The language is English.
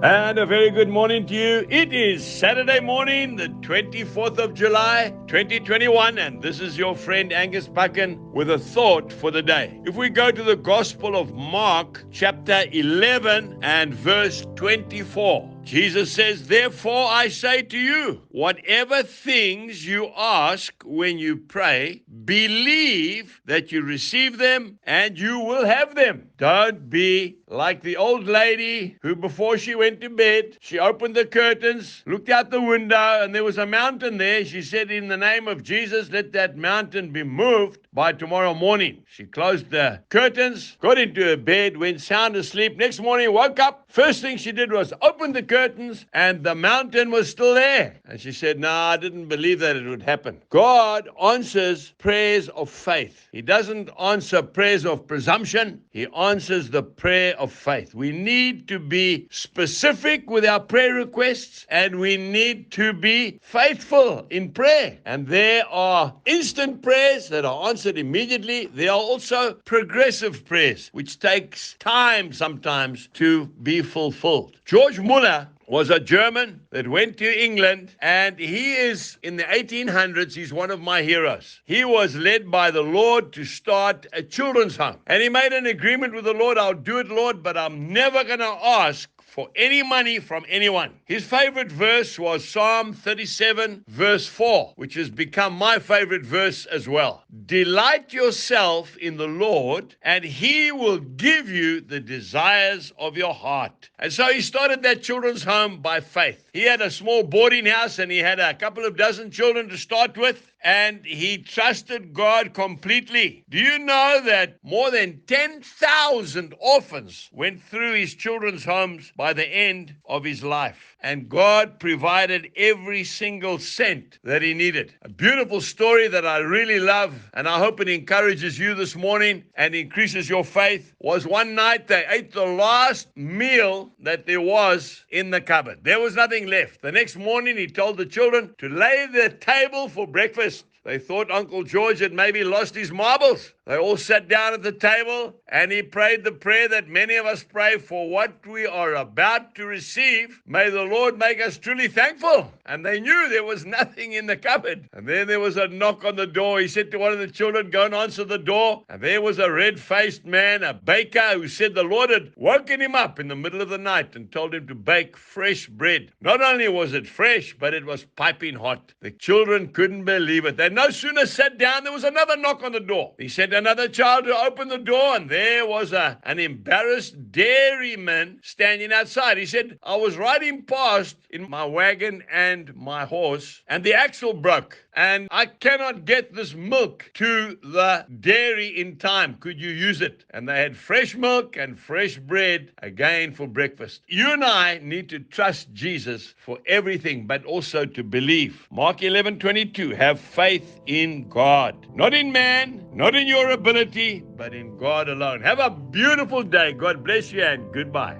And a very good morning to you. It is Saturday morning, the 24th of July, 2021, and this is your friend Angus Buchan with a thought for the day. If we go to the Gospel of Mark, chapter 11 and verse 24, Jesus says, "Therefore I say to you, whatever things you ask when you pray, believe that you receive them and you will have them." Don't be like the old lady who, before she went to bed, she opened the curtains, looked out the window, and there was a mountain there. She said, "In the name of Jesus, let that mountain be moved by tomorrow morning." She closed the curtains, got into her bed, went sound asleep. Next morning, woke up. First thing she did was open the curtains, and the mountain was still there. And she said, "No, I didn't believe that it would happen." God answers prayers of faith. He doesn't answer prayers of presumption. He answers the prayer of faith. We need to be specific with our prayer requests, and we need to be faithful in prayer. And there are instant prayers that are answered immediately. There are also progressive prayers, which takes time sometimes to be fulfilled. George Muller was a German that went to England, and he is in the 1800s. He's one of my heroes. He was led by the Lord to start a children's home, and he made an agreement with the Lord. "I'll do it, Lord, but I'm never going to ask for any money from anyone." His favorite verse was Psalm 37 verse 4, which has become my favorite verse as well. "Delight yourself in the Lord, and he will give you the desires of your heart." And so he started that children's home by faith. He had a small boarding house, and he had a couple of dozen children to start with, and he trusted God completely. Do you know that more than 10,000 orphans went through his children's homes by the end of his life? And God provided every single cent that he needed. A beautiful story that I really love, and I hope it encourages you this morning and increases your faith, was one night they ate the last meal that there was in the cupboard. There was nothing left. The next morning he told the children to lay the table for breakfast. They thought Uncle George had maybe lost his marbles. They all sat down at the table, and he prayed the prayer that many of us pray: "For what we are about to receive, may the Lord make us truly thankful." And they knew there was nothing in the cupboard. And then there was a knock on the door. He said to one of the children, "Go and answer the door." And there was a red-faced man, a baker, who said the Lord had woken him up in the middle of the night and told him to bake fresh bread. Not only was it fresh, but it was piping hot. The children couldn't believe it. They no sooner sat down, there was another knock on the door. He sent another child to open the door, and there was an embarrassed dairyman standing outside. He said, "I was riding past in my wagon and my horse, and the axle broke, and I cannot get this milk to the dairy in time. Could you use it?" And they had fresh milk and fresh bread again for breakfast. You and I need to trust Jesus for everything, but also to believe. Mark 11:22, have faith in God. Not in man, not in your ability, but in God alone. Have a beautiful day. God bless you, and goodbye.